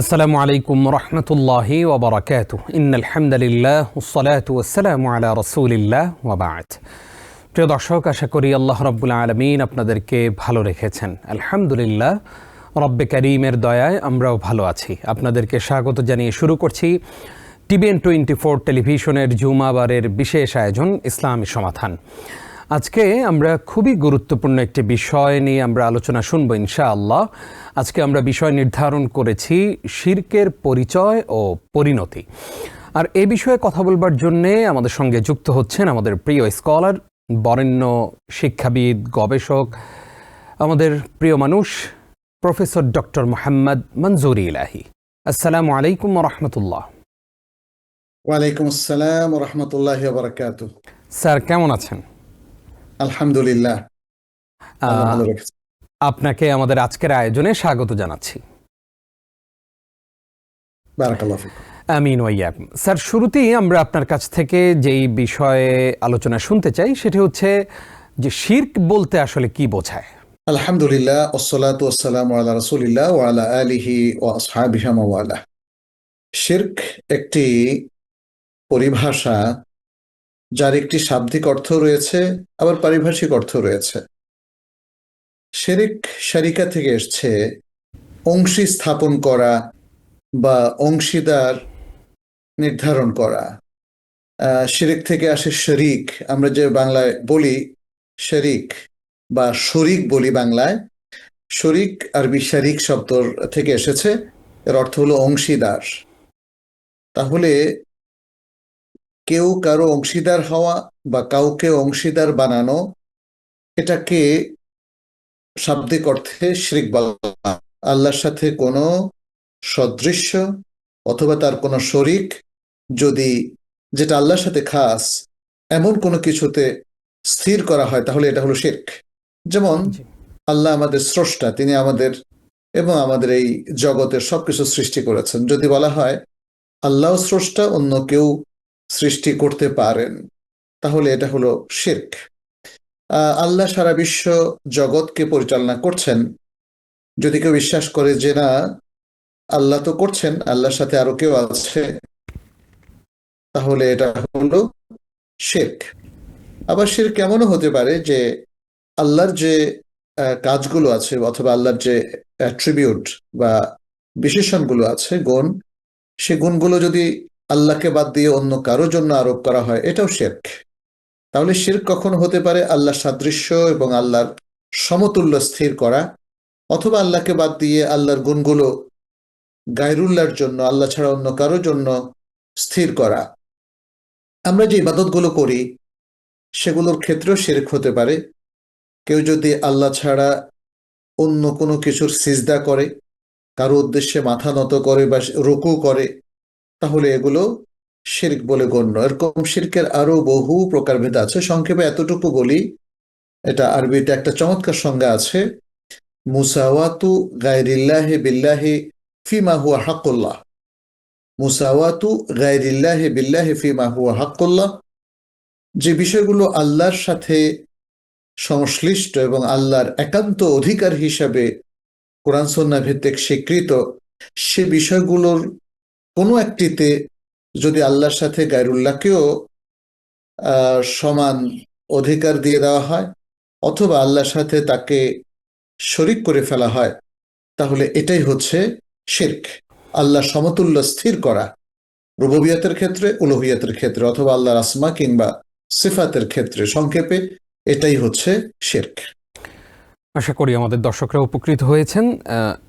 আসসালামু আলাইকুম রহমতুল্লাহি ওয়া বারাকাতুহু ইন্নাল হামদুলিল্লাহ ওয়াসসালাতু ওয়াসসালামু আলা রাসূলিল্লাহ ওয়া বা'দ। প্রিয় দর্শক, আশা করি আল্লাহ রাব্বুল আলামিন আপনাদেরকে ভালো রেখেছেন। আলহামদুলিল্লাহ, রব্বে কারীমের দয়ায় আমরাও ভালো আছি। আপনাদেরকে স্বাগত জানিয়ে শুরু করছি TVN24 টেলিভিশনের জুমাবারের বিশেষ আয়োজন ইসলামী সমাধান। আজকে আমরা খুবই গুরুত্বপূর্ণ একটি বিষয় নিয়ে আমরা আলোচনা শুনবো ইনশাআল্লাহ। আজকে আমরা বিষয় নির্ধারণ করেছি শিরকের পরিচয় ও পরিণতি। আর এই বিষয়ে কথা বলবার জন্যে আমাদের সঙ্গে যুক্ত হচ্ছেন আমাদের প্রিয় স্কলার, বরেণ্য শিক্ষাবিদ, গবেষক, আমাদের প্রিয় মানুষ প্রফেসর ডক্টর মোহাম্মদ মনজুর ইলাহি। আসসালামু আলাইকুম ওয়া রাহমাতুল্লাহ। ওয়ালাইকুম আসসালাম ওয়া রাহমাতুল্লাহি ওয়া বারাকাতুহু। স্যার, কেমন আছেন? আলহামদুলিল্লাহ, আল্লাহ ভালো রেখেছেন। আপনাকে আমাদের আজকের আয়োজনে স্বাগত জানাচ্ছি। বারাকাল্লাহু ফিকুম। আমিন ওয়া ইয়াকুম। স্যার, শুরুতেই আমরা আপনার কাছ থেকে যেই বিষয়ে আলোচনা শুনতে চাই সেটি হচ্ছে যে শিরক বলতে আসলে কি বোঝায়? আলহামদুলিল্লাহ, ওয়াসসালাতু ওয়াসসালামু আলা রাসূলিল্লাহ ওয়া আলা আলিহি ওয়া আসহাবিহি ওয়া ওয়ালা। শিরক একটি পরিভাষা যার একটি শাব্দিক অর্থ রয়েছে, আবার পারিভাষিক অর্থ রয়েছে। শিরক শারিকা থেকে এসছে অংশী স্থাপন করা বা অংশীদার নির্ধারণ করা। শিরক থেকে আসে শরিক, আমরা যে বাংলায় বলি শরিক বা শরিক বলি বাংলায়। শরিক আরবি শারিক শব্দ থেকে এসেছে, এর অর্থ হলো অংশীদার। তাহলে কেউ কারো অংশীদার হওয়া বা কাউকে অংশীদার বানানো, এটাকে শাব্দিক অর্থে শিরক বলা। আল্লাহর সাথে কোনো সদৃশ্য অথবা তার কোনো শরিক যদি যেটা আল্লাহর সাথে খাস এমন কোনো কিছুতে স্থির করা হয়, তাহলে এটা হলো শিরক। যেমন আল্লাহ আমাদের স্রষ্টা, তিনি আমাদের এবং আমাদের এই জগতের সবকিছু সৃষ্টি করেছেন। যদি বলা হয় আল্লাহ স্রষ্টা, অন্য কেউ সৃষ্টি করতে পারেন, তাহলে এটা হলো শিরক। আল্লাহ সারা বিশ্ব জগৎকে পরিচালনা করছেন। যদি কেউ বিশ্বাস করে যে না, আল্লাহ তো করছেন, আল্লাহর সাথে আরো কেউ আছে, তাহলে এটা হলো শিরক। আবার শিরক এমনও হতে পারে যে আল্লাহর যে কাজগুলো আছে অথবা আল্লাহর যে অ্যাট্রিবিউট বা বিশেষণগুলো আছে, গুণ, সে গুণগুলো যদি আল্লাহকে বাদ দিয়ে অন্য কারো জন্য আরোপ করা হয়, এটাও শিরক। তাহলে শিরক কখনো হতে পারে আল্লাহর সাদৃশ্য এবং আল্লাহর সমতুল্য স্থির করা, অথবা আল্লাহকে বাদ দিয়ে আল্লাহর গুণগুলো গায়রুল্লাহর জন্য, আল্লাহ ছাড়া অন্য কারো জন্য স্থির করা। আমরা যে ইবাদতগুলো করি সেগুলোর ক্ষেত্রেও শিরক হতে পারে। কেউ যদি আল্লাহ ছাড়া অন্য কোনো কিছুর সিজদা করে, কারো উদ্দেশ্যে মাথা নত করে বা রুকু করে, তাহলে এগুলো শিরক বলে গণ্য। এরকম শিরকের আরো বহু প্রকারভেদ আছে। সংক্ষেপে এতটুকু বলি, এটা আরবিতে একটা চমৎকার সংজ্ঞা আছে, মুসাওয়াতু গায়রিল্লাহি বিল্লাহি ফিমা হুয়া হাক্কুল্লাহ। মুসাওয়াতু গায়রিল্লাহি বিল্লাহি ফিমা হুয়া হাক্কুল্লাহ, যে বিষয়গুলো আল্লাহর সাথে সংশ্লিষ্ট এবং আল্লাহর একান্ত অধিকার হিসাবে কোরআন সুন্নাহ ভিত্তিক স্বীকৃত, সে বিষয়গুলোর কোনো একটিতে যদি আল্লাহর সাথে গায়রুল্লাহকেও সমান অধিকার দিয়ে দেওয়া হয়, অথবা আল্লাহর সাথে তাকে শরিক করে ফেলা হয়, তাহলে এটাই হচ্ছে শিরক। আল্লাহ সমতুল্য স্থির করা, রুবুবিয়তের ক্ষেত্রে, উলুহিয়তের ক্ষেত্রে, অথবা আল্লাহর আসমা কিংবা সিফাতের ক্ষেত্রে। সংক্ষেপে এটাই হচ্ছে শিরক। আশা করি আমাদের দর্শকরা উপকৃত হয়েছেন।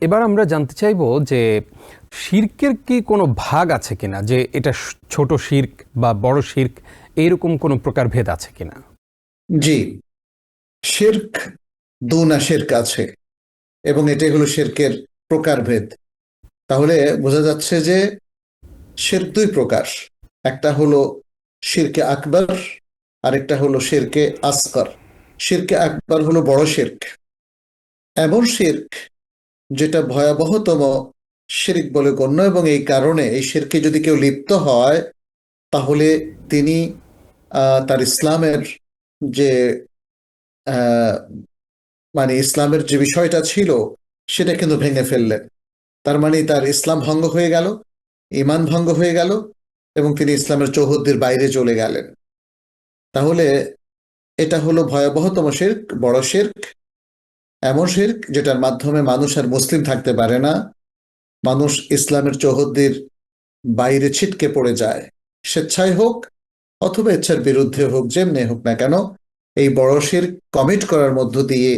এবার আমরা জানতে চাইব যে শিরকের কি কোনো ভাগ আছে কিনা, যে এটা ছোট শিরক বা বড় শিরক, এইরকম কোনো প্রকারভেদ আছে কিনা? জি, শিরক দুনা শিরক আছে, এবং এটাই হলো শিরকের প্রকারভেদ। তাহলে বোঝা যাচ্ছে যে শিরক দুই প্রকার। একটা হলো শিরকে আকবর, আরেকটা হলো শিরকে আসগর। শিরকে আকবর হলো বড় শিরক, এমন শিরক যেটা ভয়াবহতম শিরক বলে গণ্য, এবং এই কারণে এই শিরকে যদি কেউ লিপ্ত হয়, তাহলে তিনি তার ইসলামের যে মানে ইসলামের যে বিষয়টা ছিল সেটা কিন্তু ভেঙে ফেললেন। তার মানে তার ইসলাম ভঙ্গ হয়ে গেল, ঈমান ভঙ্গ হয়ে গেল, এবং তিনি ইসলামের চৌহদ্দির বাইরে চলে গেলেন। তাহলে এটা হলো ভয়াবহতম শিরক, বড় শিরক, এমন শিরক যেটার মাধ্যমে মানুষ আর মুসলিম থাকতে পারে না, মানুষ ইসলামের চৌহদ্দির বাইরে ছিটকে পড়ে যায়, স্বেচ্ছায় হোক অথবা ইচ্ছার বিরুদ্ধে হোক, যেমনি হোক না কেন এই বড় শিরক কমিট করার মধ্য দিয়ে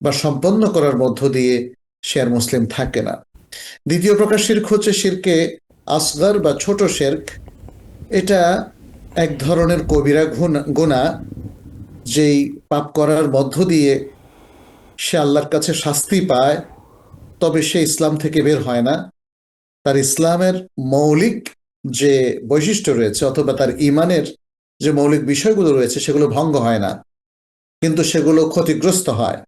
বা সম্পন্ন করার মধ্য দিয়ে সে আর মুসলিম থাকে না। দ্বিতীয় প্রকার শিরক হচ্ছে শিরকে আসগর বা ছোট শিরক। এটা এক ধরনের কবিরা গুনাহ, যেই পাপ করার মধ্য দিয়ে সে আল্লাহর কাছে শাস্তি পায়, তবে সে ইসলাম থেকে বের হয় না। তার ইসলামের মৌলিক যে বৈশিষ্ট্য রয়েছে অথবা তার ঈমানের যে মৌলিক বিষয়গুলো রয়েছে সেগুলো ভঙ্গ হয় না, কিন্তু সেগুলো ক্ষতিগ্রস্ত হয়,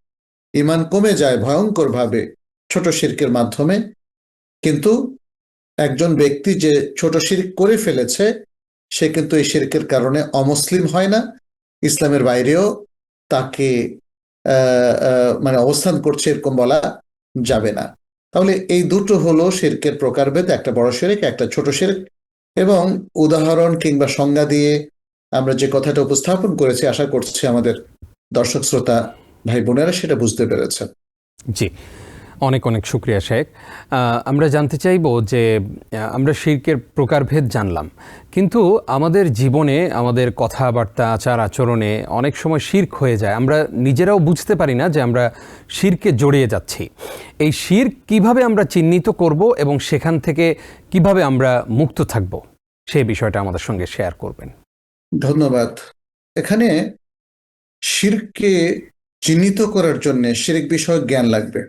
ঈমান কমে যায় ভয়ঙ্করভাবে ছোট শিরকের মাধ্যমে। কিন্তু একজন ব্যক্তি যে ছোট শিরক করে ফেলেছে সে কিন্তু এই শিরকের কারণে অমুসলিম হয় না, ইসলামের বাইরেও তাকে মানে অবস্থান করছে এরকম বলা যাবে না। তাহলে এই দুটো হলো শিরকের প্রকারভেদ, একটা বড় শিরক, একটা ছোট শিরক। এবং উদাহরণ কিংবা সংজ্ঞা দিয়ে আমরা যে কথাটা উপস্থাপন করেছি, আশা করছি আমাদের দর্শক শ্রোতা ভাই বোনেরা সেটা বুঝতে পেরেছেন। জি, অনেক অনেক শুক্রিয়া শেখ। আমরা জানতে চাইব যে আমরা শিরকের প্রকারভেদ জানলাম, কিন্তু আমাদের জীবনে আমাদের কথাবার্তা আচার আচরণে অনেক সময় শিরক হয়ে যায়, আমরা নিজেরাও বুঝতে পারি না যে আমরা শিরকে জড়িয়ে যাচ্ছি। এই শিরক কিভাবে আমরা চিহ্নিত করব এবং সেখান থেকে কিভাবে আমরা মুক্ত থাকব, সেই বিষয়টা আমাদের সঙ্গে শেয়ার করবেন। ধন্যবাদ। এখানে শিরককে চিহ্নিত করার জন্য শিরক বিষয়ক জ্ঞান লাগবে।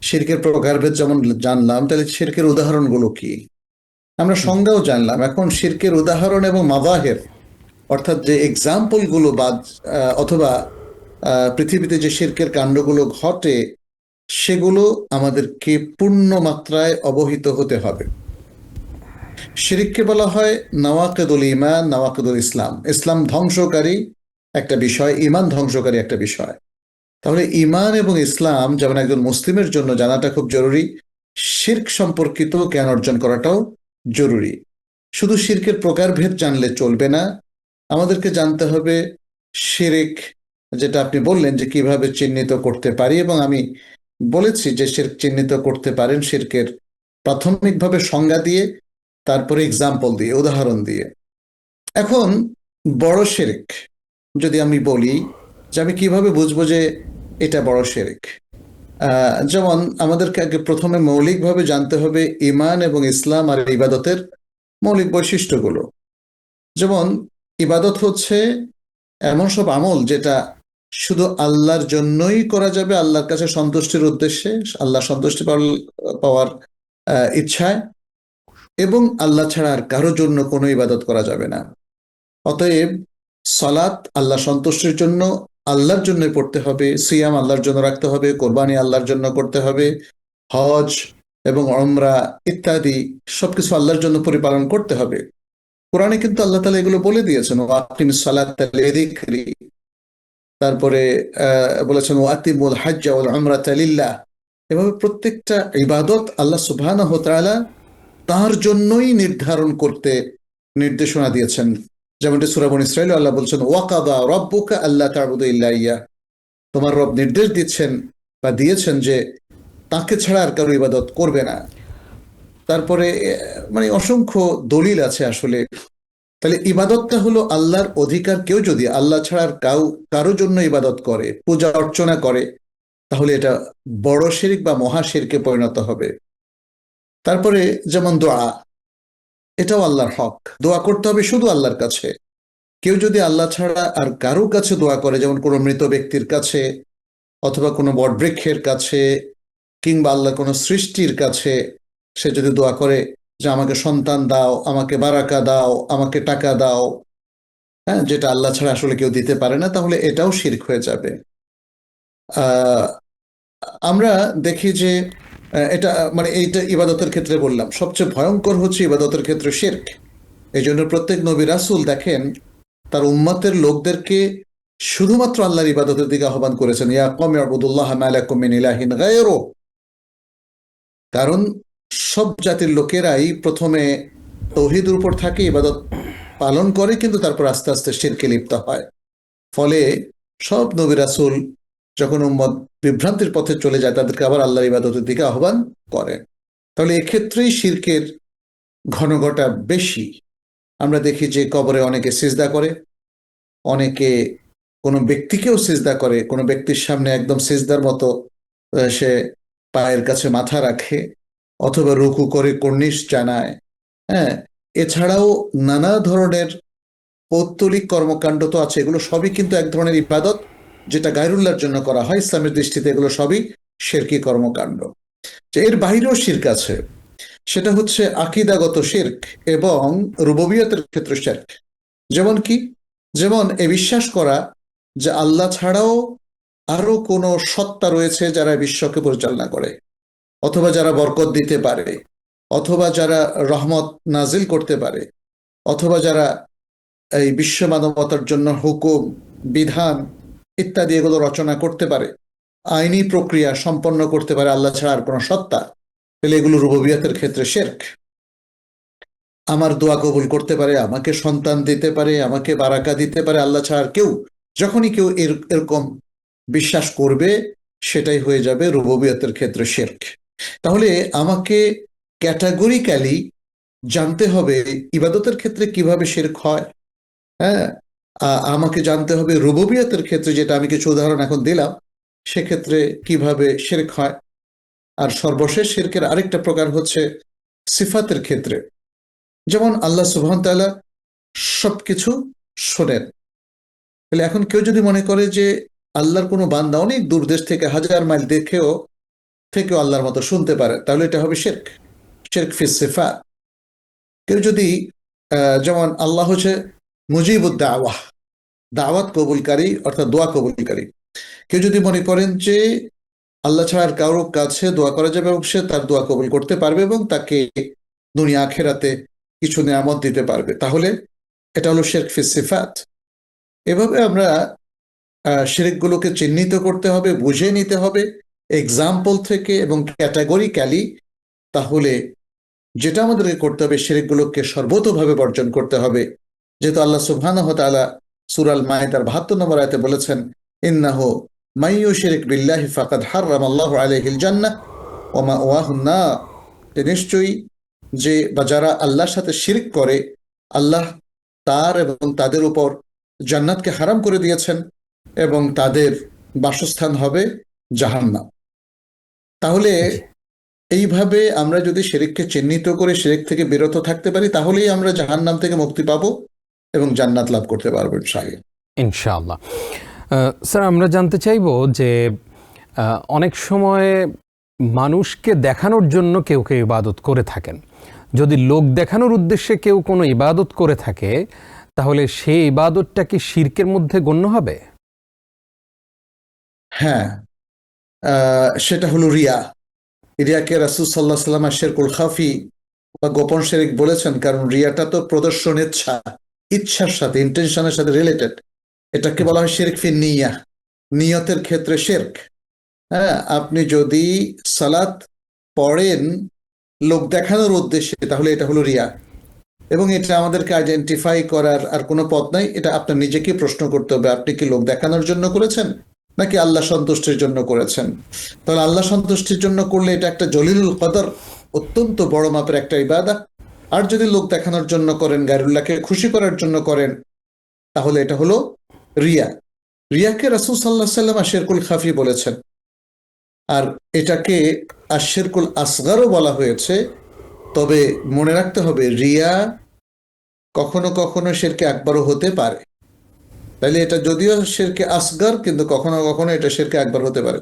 শিরকের প্রকারভেদ যেমন জানলাম, তাহলে শিরকের উদাহরণগুলো কি আমরা সংজ্ঞাও জানলাম। এখন শিরকের উদাহরণ এবং মাযাহির, অর্থাৎ যে এক্সাম্পলগুলো বা অথবা পৃথিবীতে যে শিরকের কাণ্ডগুলো ঘটে সেগুলো আমাদেরকে পূর্ণ মাত্রায় অবহিত হতে হবে। শিরককে বলা হয় নওয়াকিদুল ঈমান, নওয়াকিদুল ইসলাম। ইসলাম ধ্বংসকারী একটা বিষয়, ঈমান ধ্বংসকারী একটা বিষয়। তাহলে ঈমান এবং ইসলাম যেমন একজন মুসলিমের জন্য জানাটা খুব জরুরি, শিরক সম্পর্কিত জ্ঞান অর্জন করাটাও জরুরি। শুধু শিরকের প্রকারভেদ জানলে চলবে না, আমাদেরকে জানতে হবে শিরক, যেটা আপনি বললেন যে কিভাবে চিহ্নিত করতে পারি, এবং আমি বলেছি যে শিরক চিহ্নিত করতে পারেন শিরকের প্রাথমিকভাবে সংজ্ঞা দিয়ে, তারপরে এক্সাম্পল দিয়ে, উদাহরণ দিয়ে। এখন বড় শিরক যদি আমি বলি যে আমি কিভাবে বুঝবো যে এটা বড় শিরক, যেমন আমাদেরকে আগে প্রথমে মৌলিকভাবে জানতে হবে ঈমান এবং ইসলাম আর ইবাদতের মৌলিক বৈশিষ্ট্যগুলো। যেমন ইবাদত হচ্ছে এমন সব আমল যেটা শুধু আল্লাহর জন্যই করা যাবে, আল্লাহর কাছে সন্তুষ্টির উদ্দেশ্যে, আল্লাহ সন্তুষ্টি পাওয়ার ইচ্ছায়, এবং আল্লাহ ছাড়া আর কারোর জন্য কোনো ইবাদত করা যাবে না। অতএব সালাত আল্লাহ সন্তুষ্টির জন্য, আল্লাহর জন্য পড়তে হবে, সিয়াম আল্লাহর জন্য রাখতে হবে, কোরবানি আল্লাহর জন্য করতে হবে, হজ এবং উমরা ইত্যাদি সবকিছু আল্লাহর জন্য পরিপালন করতে হবে। কোরআনে কিন্তু আল্লাহ তাআলা এগুলো বলে দিয়েছেন, ওয়াকিমিস সালাতা লিযিকরি, তারপরে বলেছেন ওয়াতিমুল হজ্জ ওয়াল উমরাতা লিল্লাহ। এভাবে প্রত্যেকটা ইবাদত আল্লাহ সুবহানাহু ওয়া তাআলা তার জন্যই নির্ধারণ করতে নির্দেশনা দিয়েছেন। যেমনটি সূরা বনী ইসরাঈলে আল্লাহ বলছেন ওয়াকাদা রাব্বুকা আল্লা তা'বুদু ইল্লা ইয়্যাহ, তোমার রব নির্দেশ দিচ্ছেন বা দিয়েছেন যে তাকে ছাড়া আর কারো ইবাদত করবে না। তারপরে মানে অসংখ্য দলিল আছে আসলে। তাহলে ইবাদতটা হলো আল্লাহর অধিকার। কেউ যদি আল্লাহ ছাড়া আর কারো জন্য ইবাদত করে, পূজা অর্চনা করে, তাহলে এটা বড় শিরক বা মহা শিরকে পরিণত হবে। তারপরে যেমন দোয়া, এটাও আল্লাহর হক, দোয়া করতে হবে শুধু আল্লাহর কাছে। কেউ যদি আল্লাহ ছাড়া আর কারো কাছে দোয়া করে, যেমন কোনো মৃত ব্যক্তির কাছে অথবা কোনো বটবৃক্ষের কাছে কিংবা আল্লাহ কোনো সৃষ্টির কাছে সে যদি দোয়া করে যে আমাকে সন্তান দাও, আমাকে বারাকা দাও, আমাকে টাকা দাও, হ্যাঁ, যেটা আল্লাহ ছাড়া আসলে কেউ দিতে পারে না, তাহলে এটাও শিরক হয়ে যাবে। আমরা দেখি যে এটা মানে এইটা ইবাদতের ক্ষেত্রে বললাম, সবচেয়ে ভয়ঙ্কর হচ্ছে ইবাদতের ক্ষেত্রে শিরক। এই জন্য প্রত্যেক নবী রাসূল দেখেন তার উম্মতের লোকদেরকে শুধুমাত্র আল্লাহর ইবাদতের দিকে আহ্বান করেছেন, ইয়া কওমি উবুদুল্লাহ মা লাকুম মিন ইলাহিন গায়রুহু, কারণ সব জাতির লোকেরাই প্রথমে তৌহিদের উপর থাকে, ইবাদত পালন করে, কিন্তু তারপর আস্তে আস্তে শিরকে লিপ্ত হয়। ফলে সব নবী রাসূল যখন উম্মত বিভ্রান্তির পথে চলে যায়, তাদেরকে আবার আল্লাহর ইবাদতের দিকে আহ্বান করে। তাহলে এক্ষেত্রেই শিরকের ঘনঘটা বেশি। আমরা দেখি যে কবরে অনেকে সিজদা করে, অনেকে কোনো ব্যক্তিকেও সিজদা করে, কোনো ব্যক্তির সামনে একদম সিজদার মতো সে পায়ের কাছে মাথা রাখে, অথবা রুকু করে কর্নিশ জানায়। হ্যাঁ, এছাড়াও নানা ধরনের পৌত্তলিক কর্মকাণ্ড তো আছে, এগুলো সবই কিন্তু এক ধরনের ইবাদত, যেটা গায়রুল্লাহর জন্য করা হয়। ইসলামের দৃষ্টিতে এগুলো সবই শিরকি কর্মকাণ্ড। যে এর বাইরেও শিরক আছে, সেটা হচ্ছে আকীদাগত শিরক এবং রুবুবিয়তের ক্ষেত্রে শিরক। যেমন কি? যেমন এ বিশ্বাস করা যে আল্লাহ ছাড়াও আরো কোনো সত্তা রয়েছে যারা বিশ্বকে পরিচালনা করে, অথবা যারা বরকত দিতে পারে, অথবা যারা রহমত নাজিল করতে পারে, অথবা যারা এই বিশ্ব মানবতার জন্য হুকুম, বিধান ইত্যাদি এগুলো রচনা করতে পারে, আইনি প্রক্রিয়া সম্পন্ন করতে পারে আল্লাহ ছাড়া আর কোনো সত্তা, তাহলে এগুলো রুবুবিয়তের ক্ষেত্রে শিরক। আমার দোয়া কবুল করতে পারে, আমাকে সন্তান দিতে পারে, আমাকে বারাকা দিতে পারে আল্লাহ ছাড়া আর কেউ, যখনই কেউ এরকম বিশ্বাস করবে, সেটাই হয়ে যাবে রুবুবিয়তের ক্ষেত্রে শিরক। তাহলে আমাকে ক্যাটাগরিক্যালি জানতে হবে ইবাদতের ক্ষেত্রে কিভাবে শিরক হয়। হ্যাঁ, আমাকে জানতে হবে রুবুবিয়তের ক্ষেত্রে, যেটা আমি কিছু উদাহরণ এখন দিলাম, সেক্ষেত্রে কিভাবে শিরক হয়। আর সর্বশেষ শিরকের আরেকটা প্রকার হচ্ছে সিফাতের ক্ষেত্রে। যেমন আল্লাহ সুবহানাহু ওয়া তাআলা সবকিছু শোনেন। তাহলে এখন কেউ যদি মনে করে যে আল্লাহর কোনো বান্দা অনেক দূর দেশ থেকে হাজার মাইল থেকেও আল্লাহর মতো শুনতে পারে, তাহলে এটা হবে শিরক, শিরক ফিস সিফাত। কেউ যদি যেমন আল্লাহ হচ্ছে মুজিবুদ দাওয়াহ, দাওয়াত কবুলকারী অর্থাৎ দোয়া কবুলকারী। কেউ যদি মনে করেন যে আল্লাহ ছাড়া আর কারোর কাছে দোয়া করা যাবে এবং সে তার দোয়া কবুল করতে পারবে এবং তাকে দুনিয়া আখিরাতে কিছু নিয়ামত দিতে পারবে, তাহলে এটা হলো শিরক ফিস সিফাত। এভাবে আমরা শিরকগুলোকে চিহ্নিত করতে হবে, বুঝে নিতে হবে এক্সাম্পল থেকে এবং ক্যাটাগরিক্যালি। তাহলে যেটা আমাদেরকে করতে হবে, শিরকগুলোকে সর্বতোভাবে বর্জন করতে হবে। যেহেতু আল্লাহ সুবহানাহু ওয়া তাআলা সূরা আল মাইদার ৭২ নম্বর আয়াতে বলেছেন, ইন্নাহু মান ইউশরিক বিল্লাহি ফাকাদ হারামাল্লাহু আলাইহিল জান্নাহ ওয়া মাওয়াহুন নার। নিশ্চয়ই যে বা যারা আল্লাহর সাথে শিরক করে, আল্লাহ তার এবং তাদের উপর জান্নাতকে হারাম করে দিয়েছেন এবং তাদের বাসস্থান হবে জাহান্নাম। তাহলে এইভাবে আমরা যদি শিরককে চিহ্নিত করে শিরক থেকে বিরত থাকতে পারি, তাহলেই আমরা জাহান্নাম থেকে মুক্তি পাবো এবং জান্নাত লাভ করতে পারবো ইনশাআল্লাহ। ইনশাআল্লাহ। স্যার, আমরা জানতে চাইব যে অনেক সময় মানুষকে দেখানোর জন্য কেউ কেউ ইবাদত করে থাকেন। যদি লোক দেখানোর উদ্দেশ্যে কেউ কোনো ইবাদত করে থাকে, তাহলে সেই ইবাদতটা কি শিরকের মধ্যে গণ্য হবে? হ্যাঁ, সেটা হলো রিয়া। রিয়াকে রাসূল সাল্লাল্লাহু আলাইহি ওয়াসাল্লাম শিরকুল খাফি বা গোপন শিরক বলেছেন, কারণ রিয়াটা তো প্রদর্শন ইচ্ছার সাথে, ইন্টেনশনের সাথে রিলেটেড। এটাকে বলা হয় শিরক ফি নিয়া, নিয়তের ক্ষেত্রে শিরক। হ্যাঁ, আপনি যদি সালাত পড়েন লোক দেখানোর উদ্দেশ্যে, তাহলে এটা হলো রিয়া। এবং এটা আমাদেরকে আইডেন্টিফাই করার আর কোনো পথ নাই। এটা আপনার নিজেকে প্রশ্ন করতে হবে, আপনি কি লোক দেখানোর জন্য করেছেন নাকি আল্লাহ সন্তুষ্টির জন্য করেছেন। তাহলে আল্লাহ সন্তুষ্টির জন্য করলে এটা একটা জলিলুল কদর, অত্যন্ত বড় মাপের একটা ইবাদত। আর যদি লোক দেখানোর জন্য করেন, গায়রুল্লাহকে খুশি করার জন্য করেন, তাহলে এটা হলো রিয়া। রিয়াকে রাসূল সাল্লাল্লাহু আলাইহি ওয়াসাল্লাম শিরকুল খাফি বলেছেন। আর এটাকে আশিরকুল আসগারও বলা হয়েছে। তবে মনে রাখতে হবে, রিয়া কখনো কখনো শিরকে আকবরও হতে পারে। তাইলে এটা যদিও শিরকে আসগার, কিন্তু কখনো কখনো এটা শিরকে আকবর হতে পারে।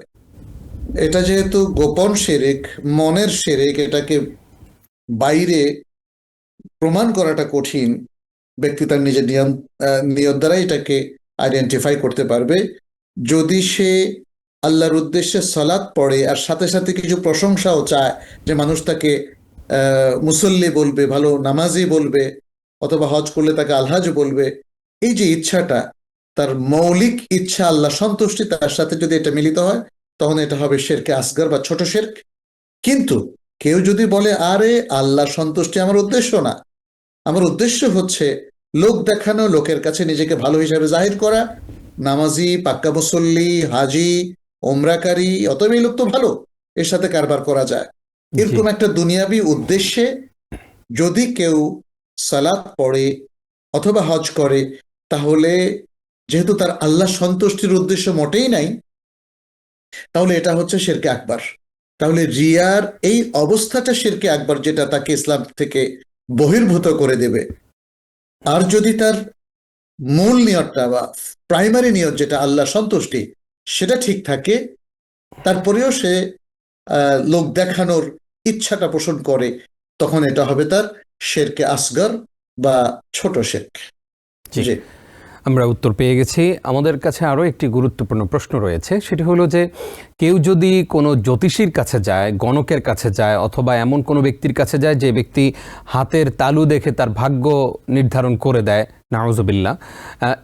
এটা যেহেতু গোপন শিরক, মনের শিরক, এটাকে বাইরে প্রমাণ করাটা কঠিন। ব্যক্তি তার নিজের নিয়ত দ্বারাই এটাকে আইডেন্টিফাই করতে পারবে। যদি সে আল্লাহর উদ্দেশ্যে সালাত পড়ে আর সাথে সাথে কিছু প্রশংসাও চায়, যে মানুষ তাকে মুসল্লি বলবে, ভালো নামাজি বলবে, অথবা হজ করলে তাকে আলহাজ বলবে, এই যে ইচ্ছাটা, তার মৌলিক ইচ্ছা আল্লাহ সন্তুষ্টি, তার সাথে যদি এটা মিলিত হয়, তখন এটা হবে শিরকে আসগর বা ছোট শিরক। কিন্তু কেউ যদি বলে আরে আল্লাহ সন্তুষ্টি আমার উদ্দেশ্য না, আমার উদ্দেশ্য হচ্ছে লোক দেখানো, লোকের কাছে নিজেকে ভালো হিসাবে জাহির করা, নামাজি, পাক্কা মুসল্লি, হাজি, ওমরাকারী, অতএব এই লোক তো ভালো, এর সাথে কারবার করা যায়, এরকম একটা দুনিয়াবি উদ্দেশ্যে যদি কেউ সালাত পড়ে অথবা হজ করে, তাহলে যেহেতু তার আল্লাহ সন্তুষ্টির উদ্দেশ্য মোটেই নাই, তাহলে এটা হচ্ছে শিরকে আকবার। তাহলে রিয়ার এই অবস্থাটা শিরকে আকবার, যেটা তাকে ইসলাম থেকে বহির্ভূত করে দেবে। আর যদি তার মূল নিয়তটা বা প্রাইমারি নিয়ত যেটা আল্লাহ সন্তুষ্টি, সেটা ঠিক থাকে, তারপরেও সে লোক দেখানোর ইচ্ছাটা পোষণ করে, তখন এটা হবে তার শিরকে আসগর বা ছোট শিরক। জি, আমরা উত্তর পেয়ে গেছি। আমাদের কাছে আরও একটি গুরুত্বপূর্ণ প্রশ্ন রয়েছে, সেটি হলো যে কেউ যদি কোনো জ্যোতিষীর কাছে যায়, গণকের কাছে যায়, অথবা এমন কোনো ব্যক্তির কাছে যায় যে ব্যক্তি হাতের তালু দেখে তার ভাগ্য নির্ধারণ করে দেয়, নাউজুবিল্লাহ,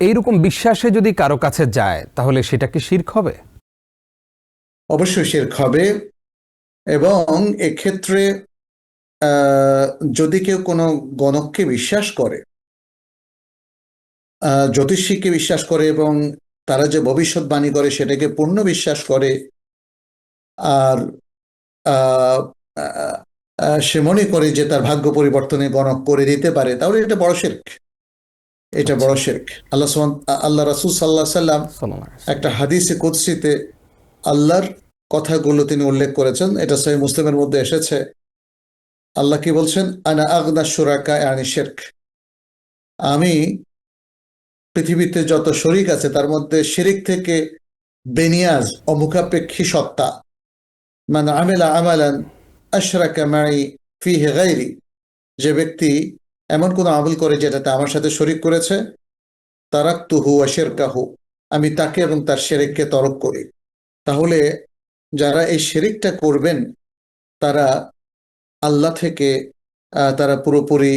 এইরকম বিশ্বাসে যদি কারো কাছে যায়, তাহলে সেটা কি শিরক হবে? অবশ্যই শিরক হবে। এবং এক্ষেত্রে যদি কেউ কোনো গণককে বিশ্বাস করে, জ্যোতিষীকে বিশ্বাস করে এবং তারা যে ভবিষ্যৎবাণী করে সেটাকে পূর্ণ বিশ্বাস করে, আর সে মনে করে যে তার ভাগ্য পরিবর্তনে গণক করে দিতে পারে, তাহলে এটা বড় শিরক। এটা বড় শিরক। আল্লাহ রাসূল সাল্লাল্লাহু আলাইহি সাল্লাম একটা হাদিসে কুদসিতে আল্লাহর কথাগুলো তিনি উল্লেখ করেছেন, এটা সহিহ মুসলিমের মধ্যে এসেছে। আল্লাহ কি বলছেন? আনা আগনা শুরাকা আনি শিরক, আমি পৃথিবীতে যত শরিক আছে তার মধ্যে শিরিক থেকে বেনিয়াজ, অমুখাপেক্ষী সত্তা। মান আমিলা আমালান আশরাকা মাই ফিহি গায়রি, যে ব্যক্তি এমন কোনো আমল করে যেটাতে আমার সাথে শরিক করেছে, তারাকতুহু ওয়া শিরকাহু, আমি তাকে এবং তার শিরককে তরক করি। তাহলে যারা এই শিরিকটা করবেন তারা আল্লাহ থেকে তারা পুরোপুরি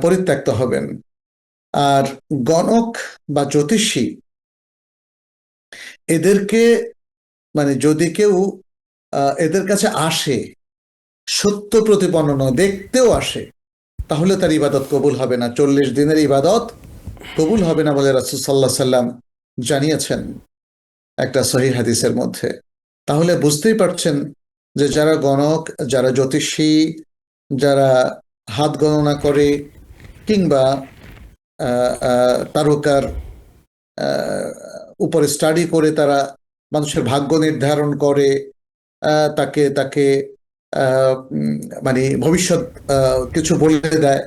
পরিত্যক্ত হবেন। আর গণক বা জ্যোতিষী, এদেরকে মানে যদি কেউ এদের কাছে আসে, সত্য প্রতিপন্ন নয়, দেখতেও আসে, তাহলে তার ইবাদত কবুল হবে না। 40 দিনের ইবাদত কবুল হবে না বলে রাসূল সাল্লাল্লাহু আলাইহি সাল্লাম জানিয়েছেন একটা সহিহ হাদিসের মধ্যে। তাহলে বুঝতেই পারছেন যে যারা গণক, যারা জ্যোতিষী, যারা হাত গণনা করে, কিংবা তারকার উপরে স্টাডি করে তারা মানুষের ভাগ্য নির্ধারণ করে, তাকে তাকে মানে ভবিষ্যৎ কিছু বলে দেয়,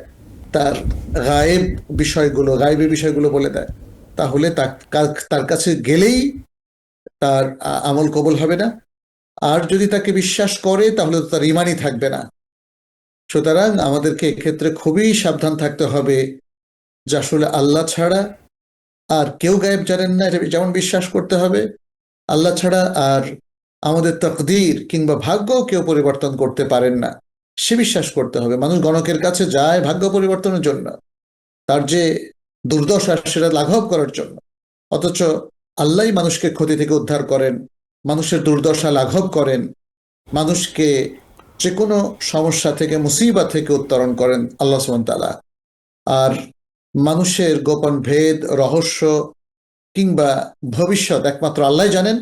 তার গায়েবী বিষয়গুলো বলে দেয়, তাহলে তার কাছে গেলেই তার আমল কবুল হবে না। আর যদি তাকে বিশ্বাস করে তাহলে তো তার ঈমানই থাকবে না। সুতরাং আমাদেরকে এক্ষেত্রে খুবই সাবধান থাকতে হবে যে আসলে আল্লাহ ছাড়া আর কেউ গায়েব জানেন না, এটা যেমন বিশ্বাস করতে হবে। আল্লাহ ছাড়া আর আমাদের তাকদীর কিংবা ভাগ্য কেউ পরিবর্তন করতে পারেন না, সে বিশ্বাস করতে হবে। মানুষ গণকের কাছে যায় ভাগ্য পরিবর্তনের জন্য, তার যে দুর্দশা সেটা লাঘব করার জন্য, অথচ আল্লাহই মানুষকে ক্ষতি থেকে উদ্ধার করেন, মানুষের দুর্দশা লাঘব করেন, মানুষকে যে কোনো সমস্যা থেকে, মুসিবত থেকে উত্তরণ করেন আল্লাহ সুবহানাহু ওয়া তাআলা। আর মানুষের গোপন ভেদ, রহস্য কিংবা ভবিষ্যৎ একমাত্র আল্লাহ জানেন,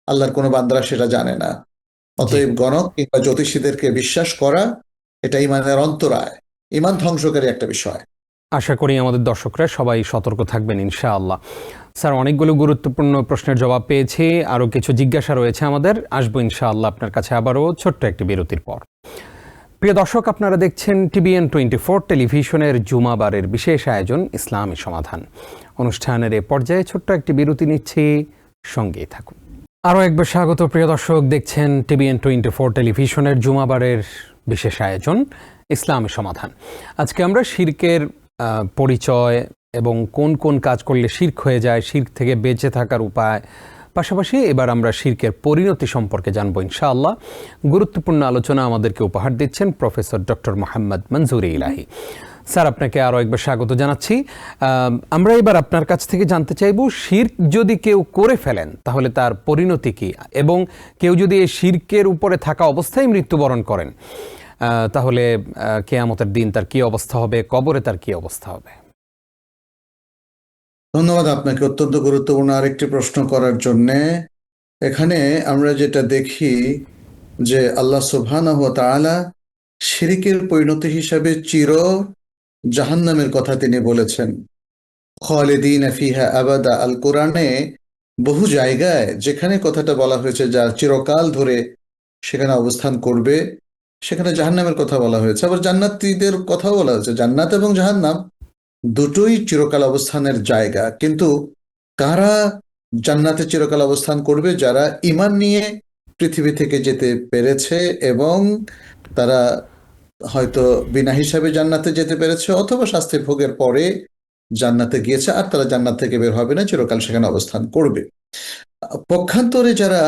আল্লাহর কোনো বান্দারা সেটা জানে না। অতএব গণক কিংবা জ্যোতিষীদেরকে বিশ্বাস করা এটা ইমানের অন্তরায়, ইমান ধ্বংসকারী একটা বিষয়। আশা করি আমাদের দর্শকরা সবাই সতর্ক থাকবেন ইনশাআল্লাহ। স্যার, অনেকগুলো গুরুত্বপূর্ণ প্রশ্নের জবাব পেয়েছি, আরও কিছু জিজ্ঞাসা রয়েছে আমাদের, আসবো ইনশাআল্লাহ আপনার কাছে আবারও ছোট্ট একটি বিরতির পর। প্রিয় দর্শক, আপনারা দেখছেন TBN 24 টেলিভিশনের জুমাবারের বিশেষ আয়োজন ইসলামী সমাধান। অনুষ্ঠানের এ পর্যায়ে ছোট্ট একটি বিরতি নিচ্ছি, সঙ্গেই থাকুন। আরও একবার স্বাগত প্রিয় দর্শক, দেখছেন TBN 24 টেলিভিশনের জুমাবারের বিশেষ আয়োজন ইসলামী সমাধান। আজকে আমরা শিরকের পরিচয় এবং কোন কোন কাজ করলে শিরক হয়ে যায়, শিরক থেকে বেঁচে থাকার উপায়, পাশাপাশি এবার আমরা শিরকের পরিণতি সম্পর্কে জানবো ইনশাআল্লাহ। গুরুত্বপূর্ণ আলোচনা আমাদেরকে উপহার দিচ্ছেন প্রফেসর ডক্টর মোহাম্মদ মনজুর ইলাহি। স্যার, আপনাকে আরো একবার স্বাগত জানাচ্ছি। আমরা এবার আপনার কাছ থেকে জানতে চাইব, শিরক যদি কেউ করে ফেলেন তাহলে তার পরিণতি কি, এবং কেউ যদি এই শিরকের উপরে থাকা অবস্থায় মৃত্যুবরণ করেন তাহলে কিয়ামতের দিন তার কি অবস্থা হবে, কবরে তার কি অবস্থা হবে? ধন্যবাদ আপনাকে অত্যন্ত গুরুত্বপূর্ণ আরেকটি প্রশ্ন করার জন্যে। এখানে আমরা যেটা দেখি যে আল্লাহ সুবহানাহু ওয়া তাআলা শিরকের পরিণতি হিসাবে চির জাহান্নামের কথা তিনি বলেছেন। খালিদিনা ফিহা আবাদা, আল কোরআনে বহু জায়গায় যেখানে কথাটা বলা হয়েছে যা চিরকাল ধরে সেখানে অবস্থান করবে, সেখানে জাহান্নামের কথা বলা হয়েছে। আবার জান্নাতীদের কথাও বলা হয়েছে। জান্নাত এবং জাহান্নাম দুটোই চিরকাল অবস্থানের জায়গা, কিন্তু কারা জান্নাতে চিরকাল অবস্থান করবে? যারা ঈমান নিয়ে পৃথিবী থেকে যেতে পেরেছে এবং তারা হয়তো বিনা হিসাবে জান্নাতে যেতে পেরেছে, অথবা শাস্তি ভোগের পরে জান্নাতে গিয়েছে, আর তারা জান্নাত থেকে বের হবে না, চিরকাল সেখানে অবস্থান করবে। পক্ষান্তরে যারা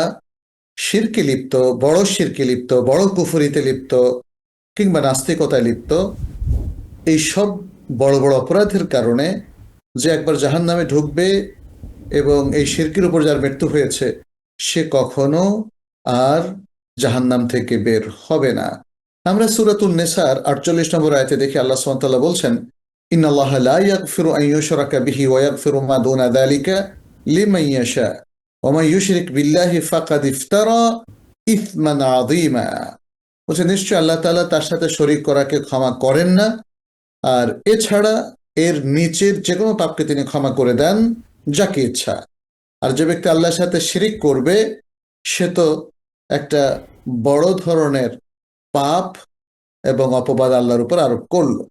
শিরকে লিপ্ত, বড় শিরকে লিপ্ত, বড় কুফরিতে লিপ্ত কিংবা নাস্তিকতায় লিপ্ত, এইসব বড় বড় অপরাধের কারণে যে একবার জাহান্নামে ঢুকবে এবং এই শিরকের উপর যার মৃত্যু হয়েছে, সে কখনো আর জাহান্নাম থেকে বের হবে না। আমরা সূরাতুন নিসার 48 নম্বর আয়াতে দেখি আল্লাহ সুবহানাহু ওয়া তাআলা বলছেন, ইন্নাল্লাহা লা ইয়াগফিরু আন ইউশরাকা বিহি ওয়া ইয়াগফিরু মা দুনা যালিকা লিমান ইয়াশা ওয়া মান ইউশরিক বিল্লাহি ফাকাদ ইফতারা ইসমান আযীমা। বলছে নিশ্চয় আল্লাহ তাআলা তার সাথে শরীক করাকে ক্ষমা করেন না, আর এছাড়া এর নিচের যে কোনো পাপকে তিনি ক্ষমা করে দেন যাকে ইচ্ছা। আর যে ব্যক্তি আল্লাহর সাথে শিরিক করবে সে তো একটা বড় ধরনের পাপ এবং অপবাদ আল্লাহর উপর আরোপ করলো।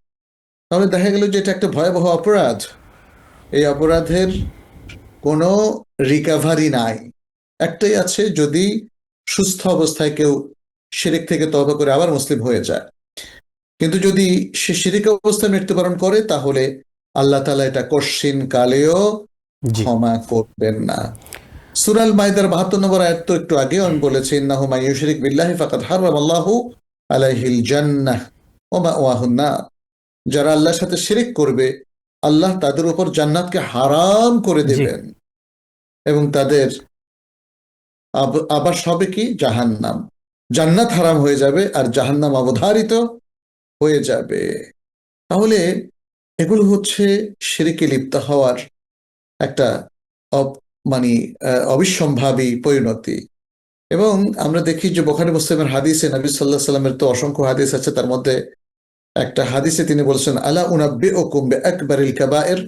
তাহলে দেখা গেল যে এটা একটা ভয়াবহ অপরাধ। এই অপরাধের কোনো রিকাভারি নাই। একটাই আছে, যদি সুস্থ অবস্থায় কেউ শিরিক থেকে তওবা করে আবার মুসলিম হয়ে যায়। কিন্তু যদি সে শিরিক অবস্থায় মৃত্যুবরণ করে তাহলে আল্লাহ তাআলা এটা কশিন কালেও ক্ষমা করবেন না। সূরা আল মাইদার 72 নম্বর আয়াত তো একটু আগে আমি বলেছি, ইন্নাহু মান ইউশরিক বিল্লাহি ফাকাদ হারামাল্লাহু আলাইহিল জান্নাহ ওয়া মাওয়াহুন নার। যারা আল্লাহর সাথে শিরিক করবে আল্লাহ তাদের উপর জান্নাতকে হারাম করে দেবেন এবং তাদের আবাস হবে কি? জাহান্নাম। জান্নাত হারাম হয়ে যাবে আর জাহান্নাম অবধারিত হয়ে যাবে। তাহলে এগুলো হচ্ছে শিরকে লিপ্ত হওয়ার একটা মানে অবিসম্ভাবী পরিণতি। এবং আমরা দেখি যে বুখারী মুসলিমের হাদিসে নবী সাল্লাল্লাহু আলাইহি ওয়াসাল্লামের তো অসংখ্য হাদিস আছে, তার মধ্যে একটা হাদিসে তিনি বলেছেন, আলা উনাব্বিউকুম বিআকবারিল কাবায়ের,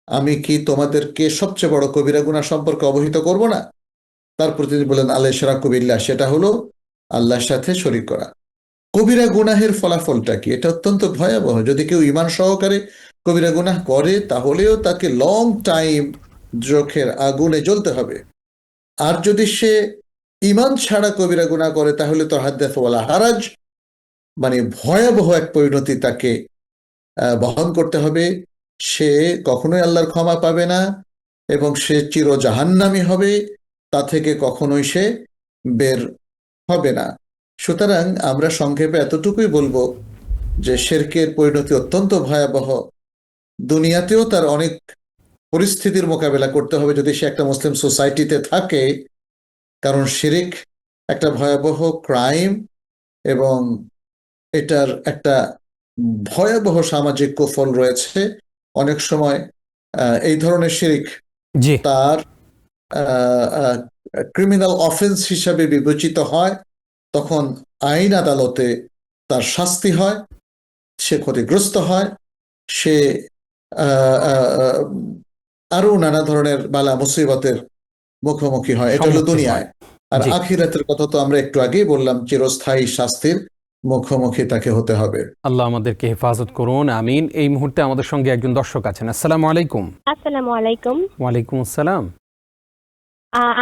আমি কি তোমাদেরকে সবচেয়ে বড় কবিরা গুনাহ সম্পর্কে অবহিত করব না? তারপর তিনি বলেন, আল ইশরাকু বিল্লাহ, সেটা হলো আল্লাহর সাথে শরীক করা। কবিরা গুনাহের ফলাফলটা কি? এটা অত্যন্ত ভয়াবহ। যদি কেউ ঈমান সহকারে কবিরা গুনাহ করে তাহলেও তাকে লং টাইম চোখের আগুনে জ্বলতে হবে। আর যদি সে ঈমান ছাড়া কবিরা গুনাহ করে তাহলে তো হাদ্দাস ওয়ালা হারাজ, মানে ভয়াবহ এক পরিণতি তাকে বহন করতে হবে। সে কখনোই আল্লাহর ক্ষমা পাবে না এবং সে চির জাহান্নামী হবে, তা থেকে কখনোই সে বের হবে না। সুতরাং আমরা সংক্ষেপে এতটুকুই বলবো যে শিরকের পরিণতি অত্যন্ত ভয়াবহ। দুনিয়াতেও তার অনেক পরিস্থিতির মোকাবেলা করতে হবে যদি সে একটা মুসলিম সোসাইটিতে থাকে, কারণ শিরিক একটা ভয়াবহ ক্রাইম এবং এটার একটা ভয়াবহ সামাজিক কুফল রয়েছে। অনেক সময় এই ধরনের শিরিক তার ক্রিমিনাল অফেন্স হিসাবে বিবেচিত হয়, তখন আইন আদালতে তার শাস্তি হয়, সে ক্ষতিগ্রস্ত হয়, সে আরো নানা ধরনের বালা মুসিবতের মুখোমুখি হয়। এটা হলো দুনিয়ায়। আর আখিরাতের কথা তো আমরা একটু আগেই বললাম, চিরস্থায়ী শাস্তির মুখোমুখি তাকে হতে হবে। আল্লাহ আমাদেরকে হেফাজত করুন, আমিন। এই মুহূর্তে আমাদের সঙ্গে একজন দর্শক আছেন। আসসালামু আলাইকুম। আসসালামু আলাইকুম। ওয়ালাইকুম আসসালাম।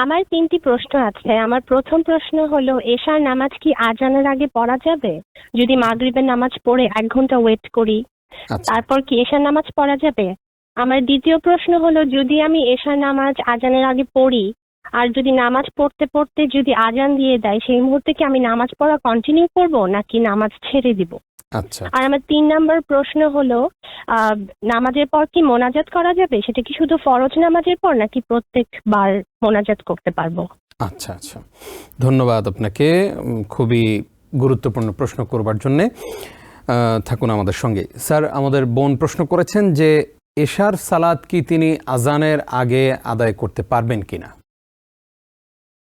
আমার 3টি প্রশ্ন আছে। আমার প্রথম প্রশ্ন হলো, এশার নামাজ কি আজানের আগে পড়া যাবে? যদি মাগরিবের নামাজ পড়ে 1 ঘন্টা ওয়েট করি, তারপর কি এশার নামাজ পড়া যাবে? আমার দ্বিতীয় প্রশ্ন হলো, যদি আমি এশার নামাজ আজানের আগে পড়ি আর যদি নামাজ পড়তে পড়তে যদি আজান দিয়ে দেয়, সেই মুহূর্তে কি আমি নামাজ পড়া কন্টিনিউ করব নাকি নামাজ ছেড়ে দিব? আচ্ছা। আর আমার 3 নম্বর প্রশ্ন হলো, নামাজের পর কি মোনাজাত করা যাবে? সেটা কি শুধু ফরজ নামাজের পর নাকি প্রত্যেকবার মোনাজাত করতে পারবো? আচ্ছা আচ্ছা, ধন্যবাদ আপনাকে খুবই গুরুত্বপূর্ণ প্রশ্ন করবার জন্যে। থাকুন আমাদের সঙ্গে। স্যার, আমাদের বোন প্রশ্ন করেছেন যে এশার সালাত কি তিনি আজানের আগে আদায় করতে পারবেন কিনা?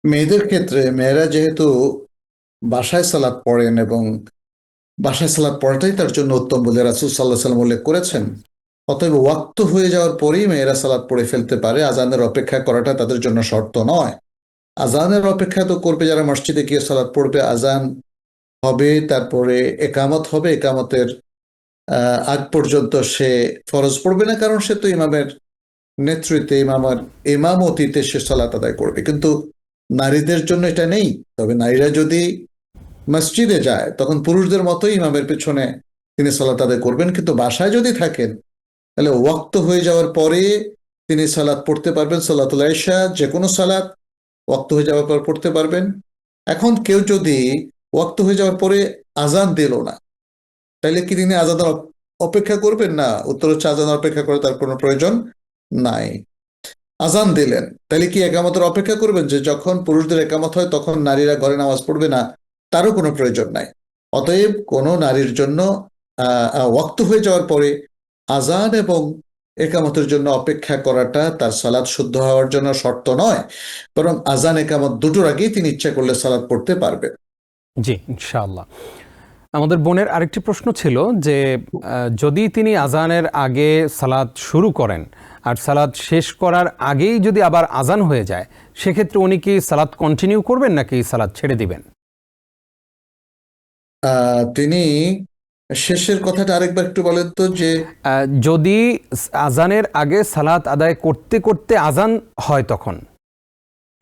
মেয়েদের ক্ষেত্রে মেয়েরা যেহেতু বাসায় সালাত পড়েন এবং বাসায় সালাত পড়াটাই তার জন্য উত্তম বলে রাসূল সাল্লাল্লাহু আলাইহি ওয়াসাল্লাম উল্লেখ করেছেন, অতএব ওয়াক্ত হয়ে যাওয়ার পরেই মেয়েরা সালাত পড়ে ফেলতে পারে। আজানের অপেক্ষা করাটা তাদের জন্য শর্ত নয়। আজানের অপেক্ষা তো করবে যারা মসজিদে গিয়ে সালাত পড়বে। আজান হবে, তারপরে একামত হবে, একামতের আগ পর্যন্ত সে ফরজ পড়বে না, কারণ সে তো ইমামের নেতৃত্বে ইমামতিতে সে সালাত আদায় করবে। কিন্তু নারীদের জন্য এটা নেই। তবে নারীরা যদি মসজিদে যায় তখন পুরুষদের মতোই ইমামের পেছনে তিনি সালাত আদায় করবেন। কিন্তু বাসায় যদি থাকেন তাহলে ওয়াক্ত হয়ে যাওয়ার পরে তিনি সালাত পড়তে পারবেন। সালাতুল ইশা যে কোনো সালাত ওয়াক্ত হয়ে যাওয়ার পর পড়তে পারবেন। এখন কেউ যদি ওয়াক্ত হয়ে যাওয়ার পরে আজান দিল না, তাহলে কি তিনি আজানের অপেক্ষা করবেন? না, উত্তর হচ্ছে আজানের অপেক্ষা করে তার কোনো প্রয়োজন নাই। আজান দিলেন, তাহলে কি একামতের অপেক্ষা করবেন যে যখন পুরুষদের একামত হয় তখন নারীরা ঘরে নামাজ পড়বে? না, তারও কোনো প্রয়োজন নাই। অতএব কোনো নারীর জন্য ওয়াক্ত হয়ে যাওয়ার পরে আজান এবং একামতের জন্য অপেক্ষা করাটা তার সালাত শুদ্ধ হওয়ার জন্য শর্ত নয়, বরং আজান একামত দুটোর আগেই তিনি ইচ্ছা করলে সালাত পড়তে পারবেন। জি, ইনশাআল্লাহ। আমাদের বোনের আরেকটি প্রশ্ন ছিল যে যদি তিনি আজানের আগে সালাত শুরু করেন আর সালাত শেষ করার আগেই যদি আবার আজান হয়ে যায়, সেক্ষেত্রে উনি কি সালাত কন্টিনিউ করবেন নাকি সালাত ছেড়ে দিবেন? তিনি শেষের কথাটা আরেকবার একটু বলেন তো। যে যদি আজানের আগে সালাত আদায় করতে করতে আজান হয়, তখন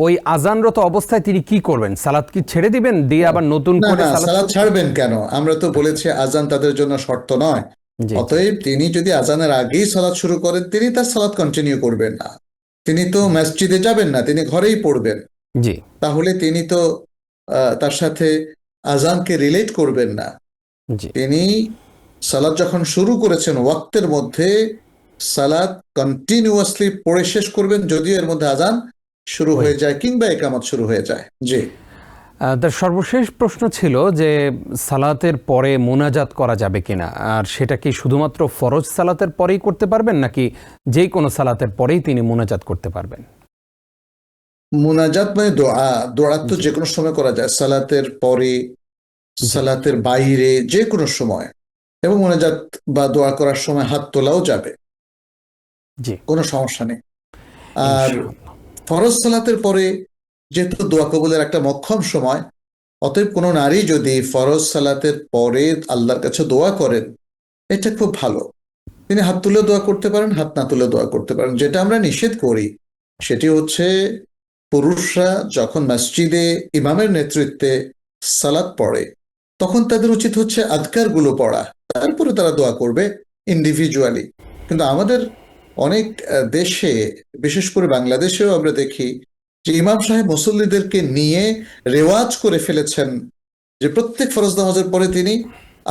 ওই আজানরত অবস্থায় তিনি কি করবেন? সালাত কি ছেড়ে দিবেন, দিয়ে আবার নতুন না করে না, সালাত সালাত ছাড়বেন কেন? আমরা তো বলেছি আজান তাদের জন্য শর্ত নয়। জি, অতএব তিনি যদি আজানের আগেই সালাত শুরু করেন, তিনি তার সালাত কন্টিনিউ করবেন না। তিনি তো মসজিদে যাবেন না, তিনি ঘরেই পড়বেন। জি, তাহলে তিনি তো তার সাথে আজানকে রিলেট করবেন না। জি, তিনি সালাত যখন শুরু করেছেন ওয়াক্তের মধ্যে সালাত কন্টিনিউয়াসলি পড়ে শেষ করবেন, যদিও এর মধ্যে আজান শুরু হয়ে যায় কিংবা একামত শুরু হয়ে যায়। জি। তার সর্বশেষ প্রশ্ন ছিল যে সালাতের পরে মোনাজাত করা যাবে কিনা, আর সেটা কি শুধুমাত্র ফরজ সালাতের পরেই করতে পারবেন নাকি যে কোনো সালাতের পরেই তিনি মোনাজাত করতে পারবেন? মুনাজাত মানে দোয়া। দোয়া তো যে কোনো সময় করা যায়, সালাতের পরে, সালাতের বাইরে, যে কোনো সময়। এবং মুনাজাত বা দোয়া করার সময় হাত তোলাও যাবে, জি, কোনো সমস্যা নেই। আর ইনশাআল্লাহ। ফরজ সালাতের পরে যেহেতু দোয়া কবুলের একটা মক্ষম সময়, অতএব কোনো নারী যদি ফরজ সালাতের পরে আল্লাহর কাছে দোয়া করেন, এটা খুব ভালো। তিনি হাত তুলে দোয়া করতে পারেন, হাত না তুলে দোয়া করতে পারেন। যেটা আমরা নিষেধ করি সেটি হচ্ছে পুরুষরা যখন মসজিদে ইমামের নেতৃত্বে সালাত পড়ে তখন তাদের উচিত হচ্ছে আদকার গুলো পড়া, তারপরে তারা দোয়া করবে ইন্ডিভিজুয়ালি। কিন্তু আমাদের অনেক দেশে, বিশেষ করে বাংলাদেশেও আমরা দেখি যে ইমাম সাহেব মুসল্লিদেরকে নিয়ে রেওয়াজ করে ফেলেছেন যে প্রত্যেক ফরজ নামাজের পরে তিনি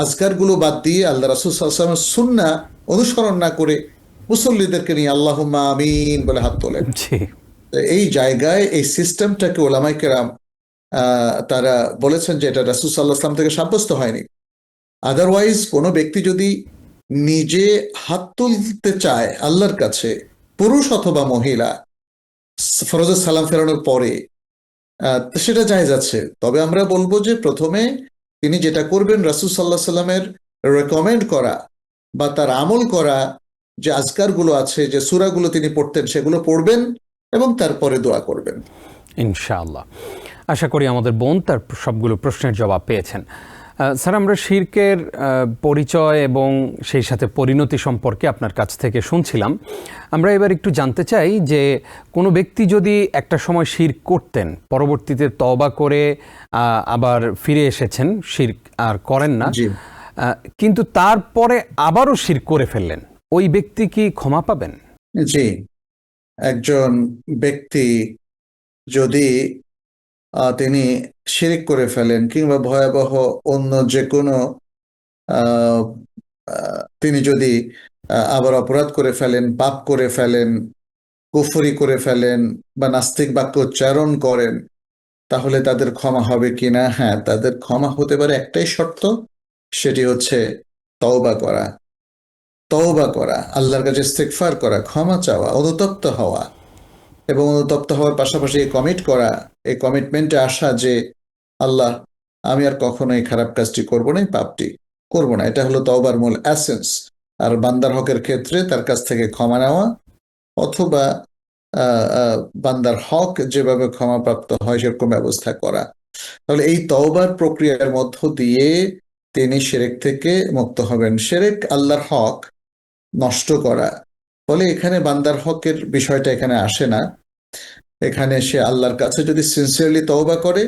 আজকার গুলো বাদ দিয়ে আল্লাহ রাসূল সাল্লাল্লাহু আলাইহি ওয়াসাল্লামের সুন্নাহ অনুসরণ না করে মুসল্লিদেরকে নিয়ে আল্লাহুম্মা আমিন বলে হাত তোলেন। জি, এই জায়গায় এই সিস্টেমটাকে ওলামায়ে কেরাম তারা বলেছেন যে এটা রাসূল সাল্লাল্লাহু আলাইহি ওয়াসাল্লাম থেকে সাব্যস্ত হয়নি। আদারওয়াইজ কোনো ব্যক্তি যদি নিজে হাত তুলতে চায় আল্লাহর কাছে, পুরুষ অথবা মহিলা, ফরজের সালাম ফেরানোর পরে, সেটা জায়েজ আছে। তবে আমরা বলবো যে প্রথমে তিনি যেটা করবেন রাসূল সাল্লাল্লাহু আলাইহি সাল্লামের রেকমেন্ড করা বা তার আমল করা যে আজকারগুলো আছে, যে সূরাগুলো তিনি পড়তেন, সেগুলো পড়বেন এবং তারপরে দোয়া করবেন। ইনশাআল্লাহ। আশা করি আমাদের বোন তার সবগুলো প্রশ্নের জবাব পেয়েছেন। স্যার, আমরা শিরকের পরিচয় এবং সেই সাথে পরিণতি সম্পর্কে আপনার কাছ থেকে শুনছিলাম। আমরা এবার একটু জানতে চাই যে কোনো ব্যক্তি যদি একটা সময় শিরক করতেন, পরবর্তীতে তওবা করে আবার ফিরে এসেছেন, শিরক আর করেন না, জি কিন্তু তারপরে আবারও শিরক করে ফেললেন, ওই ব্যক্তি কি ক্ষমা পাবেন? জি, একজন ব্যক্তি যদি তিনি শিরিক করে ফেলেন কিংবা ভয়াবহ অন্য যে কোনো আহ, তিনি যদি আবার অপরাধ করে ফেলেন, পাপ করে ফেলেন, কুফরি করে ফেলেন বা নাস্তিক বাক্য উচ্চারণ করেন, তাহলে তাদের ক্ষমা হবে কিনা? হ্যাঁ, তাদের ক্ষমা হতে পারে, একটাই শর্ত, সেটি হচ্ছে তওবা করা। তওবা করা, আল্লাহর কাছে ইস্তেগফার করা, ক্ষমা চাওয়া, অনুতপ্ত হওয়া, এবং অনুতপ্ত হওয়ার পাশাপাশি কমিট করা, এই কমিটমেন্টে আসা যে আল্লাহ, আমি আর কখনো এই খারাপ কাজটি করবো না, এই পাপটি করবো না। এটা হলো তওবার মূল এসেন্স। আর বান্দার হকের ক্ষেত্রে তার কাছ থেকে ক্ষমা নেওয়া, অথবা বান্দার হক যেভাবে ক্ষমাপ্রাপ্ত হয় সেরকম ব্যবস্থা করা। তাহলে এই তওবার প্রক্রিয়ার মধ্য দিয়ে তিনি শিরক থেকে মুক্ত হবেন। শিরক আল্লাহর হক নষ্ট করা, ফলে এখানে বান্দার হকের বিষয়টা এখানে আসে না। এখানে সে আল্লাহর কাছে যদি সিনসিয়ারলি তওবা করে,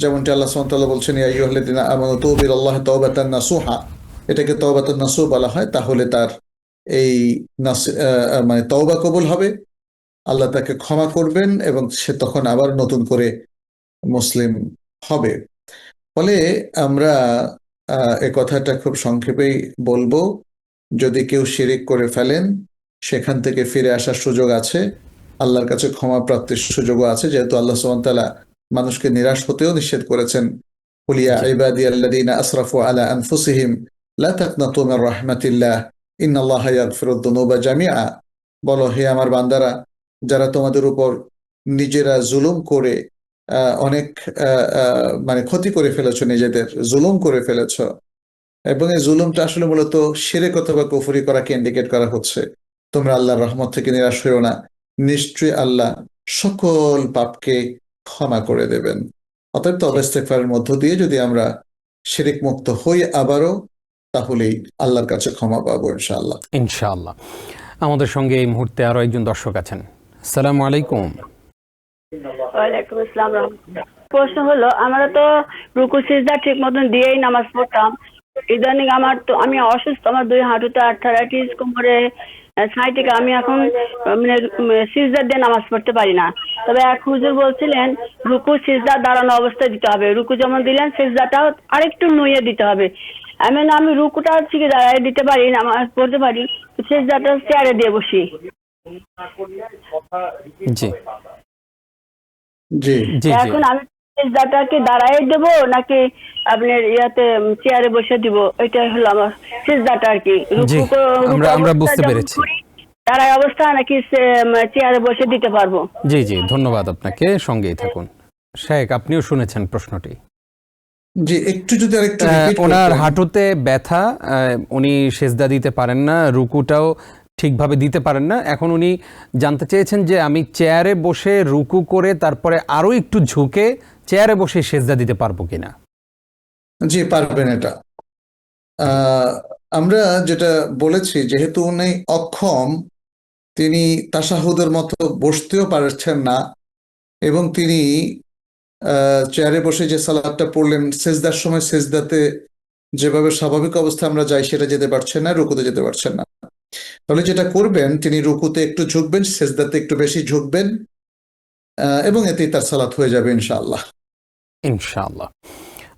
যেমনটি আল্লাহ সুবহানাহু ওয়া তাআলা বলছেন, ইয়া আইয়ুহাল্লাযীনা আমানু তুবু ইলাল্লাহি তাওবাতান নাসুহা, এটাকে তাওবাতান নাসুহ বলা হয়। তাহলে তার এই মানে তওবা কবুল হবে, আল্লাহ তাকে ক্ষমা করবেন এবং সে তখন আবার নতুন করে মুসলিম হবে। ফলে আমরা এ কথাটা খুব সংক্ষেপেই বলবো, যদি কেউ শিরিক করে ফেলেন সেখান থেকে ফিরে আসার সুযোগ আছে, আল্লাহর কাছে ক্ষমা প্রাপ্তির সুযোগও আছে, যেহেতু আল্লাহ সুবহানাহু ওয়া তাআলা মানুষকে নিরাশ হতেও নিষেধ করেছেন। কুল ইয়া ইবাদিয়াল্লাযীনা আসরাফু আলা আনফুসিহিম লা তাকনাতু মির রাহমাতিল্লাহ ইন্নাল্লাহা ইয়াগফিরুদ যুনুবা জামিআ। বলো, হে আমার বান্দারা, যারা তোমাদের উপর নিজেরা জুলুম করে অনেক মানে ক্ষতি করে ফেলেছো, নিজেদের জুলুম করে ফেলেছো, এবং এই জুলুমটা আসলে মূলত শিরক অথবা কুফরি করাকে ইন্ডিকেট করা হচ্ছে। তোমরা আল্লাহর রহমত থেকে নিরাশ হইও না, নিশ্চয়ই আল্লাহ সকল পাপকে ক্ষমা করে দেবেন। অতএব তওবা ইস্তেগফারের মধ্য দিয়ে যদি আমরা শিরক মুক্ত হই আবারও, তাহলেই আল্লাহর কাছে ক্ষমা পাবো ইনশাআল্লাহ। ইনশাআল্লাহ। আমাদের সঙ্গে এই মুহূর্তে আরো একজন দর্শক আছেন। আসসালামু আলাইকুম। ওয়ালাইকুম আসসালাম। প্রশ্ন হলো, আমরা তো রুকু সিজদা ঠিক মতন দিয়েই নামাজ পড়তাম। ইদানিং আমি অসুস্থ, আমার দুই হাঁটুতে আর্থারাইটিস, কোমরে সাইটিকা, আমি এখন মানে সিজদা দিয়ে নামাজ পড়তে পারি না। তবে এক হুজুর বলছিলেন রুকু সিজদা দাঁড়ানো অবস্থায় দিতে হবে, রুকু যেমন দিলেন সিজদাটাও আরেকটু নুয়ে দিতে হবে। আমি রুকুটা হচ্ছে কি দাঁড়ায় দিতে পারি, নামাজ পড়তে পারি, সিজদাটা চেয়ারে দিয়ে বসি। জি জি জি জি এখন আমি সিজদাটা কি দাঁড়ায় দেবো নাকি আপনার চেয়ারে বসে দিব? এটাই হলো আমার সিজদাটা আর কি। জি, আমরা বুঝতে পেরেছি। দাঁড়ায় অবস্থা নাকি চেয়ারে বসে দিতে পারবো? জি জি, ধন্যবাদ আপনাকে, সঙ্গেই থাকুন। শেখ, আপনিও শুনেছেন প্রশ্নটি। জি, একটু যদি আরেকটু রিপিট ওনার করতেন। হাঁটুতে ব্যথা, উনি সেজদা দিতে পারেন না, রুকুটাও ঠিকভাবে দিতে পারেন না। এখন উনি জানতে চেয়েছেন যে আমি চেয়ারে বসে রুকু করে তারপরে আরো একটু ঝুঁকে চেয়ারে বসে সেজদা দিতে পারবো কিনা। জি, পারবেন এটা। আমরা যেটা বলেছি, যেহেতু উনি অক্ষম, তিনি তাশাহুদের মতো বসতেও পারছেন না, এবং তিনি চেয়ারে বসে যে সালাদটা পড়লেন, সেজদার সময় সেজদাতে যেভাবে স্বাভাবিক অবস্থা আমরা যাই সেটা যেতে পারছেন না, রুকুতে যেতে পারছেন না। তাহলে যেটা করবেন, তিনি রুকুতে একটু ঝুঁকবেন, সেজদাতে একটু বেশি ঝুঁকবেন, এবং এতেই তার সালাত হয়ে যাবে ইনশাআল্লাহ। ইনশাআল্লাহ।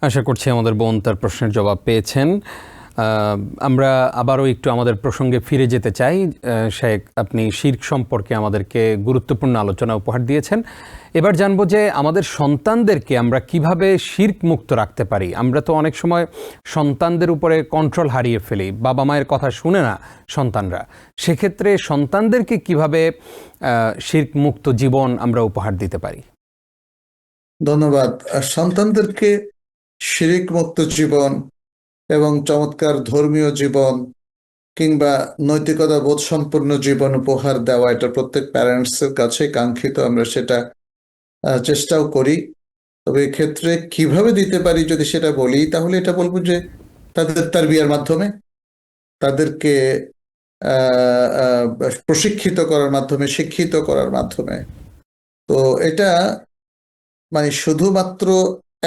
আশা করছি আমাদের বোন তার প্রশ্নের জবাব পেয়েছেন। আমরা আবারও একটু আমাদের প্রসঙ্গে ফিরে যেতে চাই। শেখ, আপনি শিরক সম্পর্কে আমাদেরকে গুরুত্বপূর্ণ আলোচনা উপহার দিয়েছেন। এবার জানবো যে আমাদের সন্তানদেরকে আমরা কিভাবে শিরক মুক্ত রাখতে পারি। আমরা তো অনেক সময় সন্তানদের উপরে কন্ট্রোল হারিয়ে ফেলি, বাবা মায়ের কথা শুনে না সন্তানরা। সেক্ষেত্রে সন্তানদেরকে কিভাবে শিরক মুক্ত জীবন আমরা উপহার দিতে পারি? ধন্যবাদ। সন্তানদেরকে শিরিক মুক্ত জীবন এবং চমৎকার ধর্মীয় জীবন কিংবা নৈতিকতা বোধ সম্পন্ন জীবন উপহার দেওয়া, এটা প্রত্যেক প্যারেন্টসের কাছে কাঙ্ক্ষিত। আমরা সেটা চেষ্টাও করি। তবে এক্ষেত্রে কিভাবে দিতে পারি যদি সেটা বলি, তাহলে এটা বলবো যে তাদের তারবিয়ার মাধ্যমে, তাদেরকে প্রশিক্ষিত করার মাধ্যমে, শিক্ষিত করার মাধ্যমে। তো এটা মানে শুধুমাত্র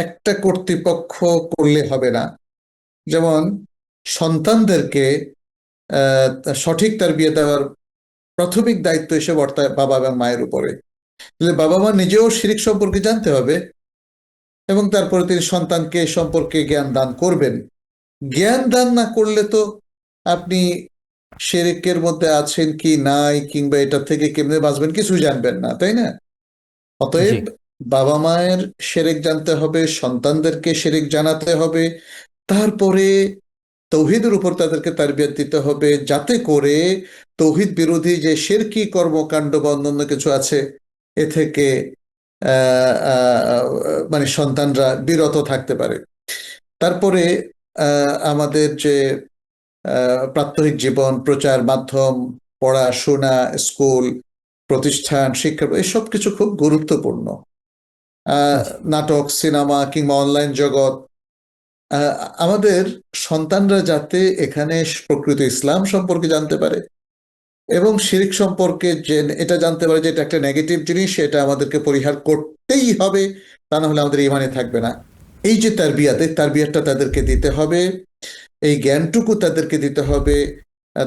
একটা কর্তৃপক্ষ করলে হবে না। যেমন সন্তানদেরকে সঠিক তারবিয়া দেওয়ার প্রাথমিক দায়িত্ব এসে বর্তায় বাবা এবং মায়ের উপরে। তাহলে বাবা মা নিজেও শিরিক সম্পর্কে জানতে হবে, এবং তারপরে তিনি সন্তানকে সম্পর্কে জ্ঞান দান করবেন। জ্ঞান দান না করলে তো আপনি শিরকের মধ্যে আছেন কি নাই, কিংবা এটা থেকে কেমনে বাঁচবেন কিছু জানবেন না, তাই না? অতএব বাবা মায়ের শিরক জানতে হবে, সন্তানদেরকে শিরক জানাতে হবে, তারপরে তৌহিদের উপর তাদেরকে তারবিয়ত দিতে হবে, যাতে করে তৌহিদ বিরোধী যে শিরকি কর্মকাণ্ড বা অন্যান্য কিছু আছে এ থেকে মানে সন্তানরা বিরত থাকতে পারে। তারপরে আমাদের যে প্রাত্যহিক জীবন, প্রচার মাধ্যম, পড়াশোনা, স্কুল, প্রতিষ্ঠান, শিক্ষা, এসব কিছু খুব গুরুত্বপূর্ণ। নাটক, সিনেমা কিংবা অনলাইন জগৎ, আমাদের সন্তানরা যাতে এখানে প্রকৃত ইসলাম সম্পর্কে জানতে পারে এবং শিরক সম্পর্কে যে এটা জানতে পারে যে এটা একটা নেগেটিভ জিনিস, এটা আমাদেরকে পরিহার করতেই হবে, তা না হলে আমাদের ইমানে থাকবে না। এই যে তারবিয়াতটা তাদেরকে দিতে হবে, এই জ্ঞানটুকু তাদেরকে দিতে হবে।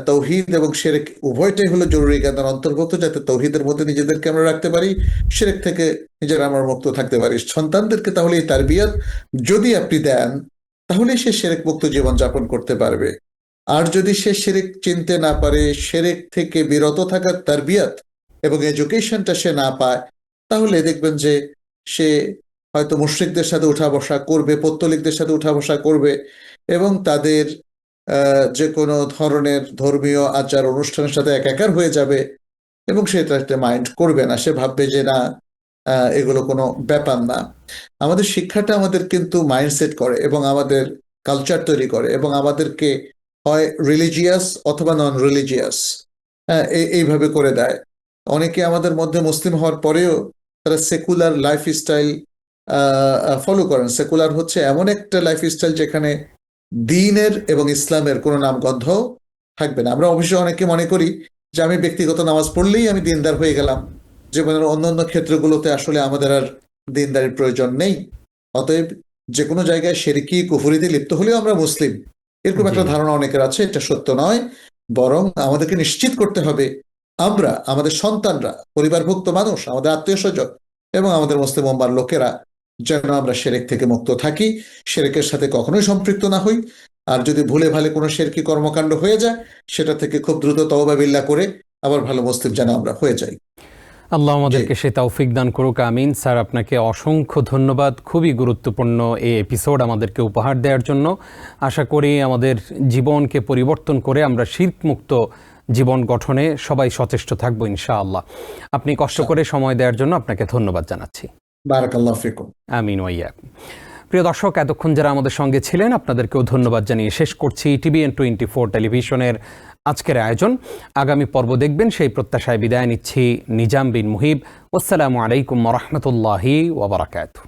তৌহিদ এবং শিরক উভয়টাই হলো জরুরি জ্ঞানের অন্তর্ভুক্ত, যাতে তৌহিদের মধ্যে নিজেদেরকে আমরা রাখতে পারি, শিরক থেকে নিজেরা আমরা মুক্ত থাকতে পারি। সন্তানদেরকে তাহলে এই তারবিয়াত যদি আপনি দেন, তাহলে সে শিরক মুক্ত জীবন যাপন করতে পারবে। আর যদি সে শিরক চিনতে না পারে, শিরক থেকে বিরত থাকার তারবিয়াত এবং এডুকেশনটা সে না পায়, তাহলে দেখবেন যে সে হয়তো মুশরিকদের সাথে উঠা বসা করবে, পৌত্তলিকদের সাথে উঠা বসা করবে এবং তাদের যে কোনো ধরনের ধর্মীয় আচার অনুষ্ঠানের সাথে একাকার হয়ে যাবে এবং সে এটা মাইন্ড করবে না। সে ভাববে যে না, এগুলো কোনো ব্যাপার না। আমাদের শিক্ষাটা আমাদের কিন্তু মাইন্ডসেট করে এবং আমাদের কালচার তৈরি করে এবং আমাদেরকে হয় রিলিজিয়াস অথবা নন রিলিজিয়াস এইভাবে করে দেয়। অনেকে আমাদের মধ্যে মুসলিম হওয়ার পরেও তারা সেকুলার লাইফস্টাইল ফলো করেন। সেকুলার হচ্ছে এমন একটা লাইফস্টাইল যেখানে দ্বীনের এবং ইসলামের কোনো নামগন্ধ থাকবে না। আমরা অবশ্যই অনেকে মনে করি যে আমি ব্যক্তিগত নামাজ পড়লেই আমি দিনদার হয়ে গেলাম, জীবনের অন্যান্য ক্ষেত্রগুলোতে আসলে আমাদের আর দিনদারির প্রয়োজন নেই। অতএব যে কোনো জায়গায় শিরকি কুফরিতে লিপ্ত হলেও আমরা মুসলিম, এরকম একটা ধারণা অনেকের আছে। এটা সত্য নয়, বরং আমাদেরকে নিশ্চিত করতে হবে আমরা, আমাদের সন্তানরা, পরিবারভুক্ত মানুষ, আমাদের আত্মীয় স্বজন এবং আমাদের মুসলিম উম্মার লোকেরা যেন আমরা শিরক থেকে মুক্ত থাকি, শিরকের সাথে কখনোই সম্পৃক্ত না হই। আর যদি ভুলে ভালে কোনো শিরকি কর্মকাণ্ড হয়ে যায়, সেটা থেকে খুব দ্রুত তওবা বিল্লাহ করে আবার ভালো মুসলিম যেন আমরা হয়ে যাই। আল্লাহ আমাদেরকে সে তৌফিক দান করুক, আমিন। স্যার, আপনাকে অসংখ্য ধন্যবাদ, খুবই গুরুত্বপূর্ণ এই এপিসোড আমাদেরকে উপহার দেওয়ার জন্য। আশা করি আমাদের জীবনকে পরিবর্তন করে আমরা শিরক মুক্ত জীবন গঠনে সবাই সচেষ্ট থাকবো ইনশাআল্লাহ। আপনি কষ্ট করে সময় দেওয়ার জন্য আপনাকে ধন্যবাদ জানাচ্ছি। বারাকাল্লাহু ফিকুম। আমিন ওয়া ইয়াকুম। প্রিয় দর্শক, এতক্ষণ যারা আমাদের সঙ্গে ছিলেন আপনাদেরকেও ধন্যবাদ জানিয়ে শেষ করছি TVN 24 টেলিভিশনের আজকের আয়োজন। আগামী পর্ব দেখবেন সেই প্রত্যাশায় বিদায় নিচ্ছি। নিজাম বিন মুহিব। আসসালামু আলাইকুম ওয়া রাহমাতুল্লাহি ওয়া বারাকাতুহু।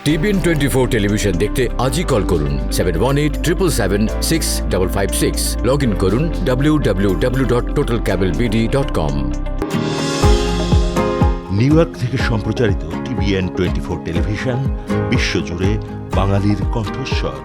TVN 24 টেলিভিশন দেখতে আজই কল করুন 7187776556। লগ ইন করুন www.totalcablebd.com। নিউ ইয়র্ক থেকে সম্প্রচারিত TVN 24 টেলিভিশন বিশ্বজুড়ে বাঙালির কণ্ঠস্বর।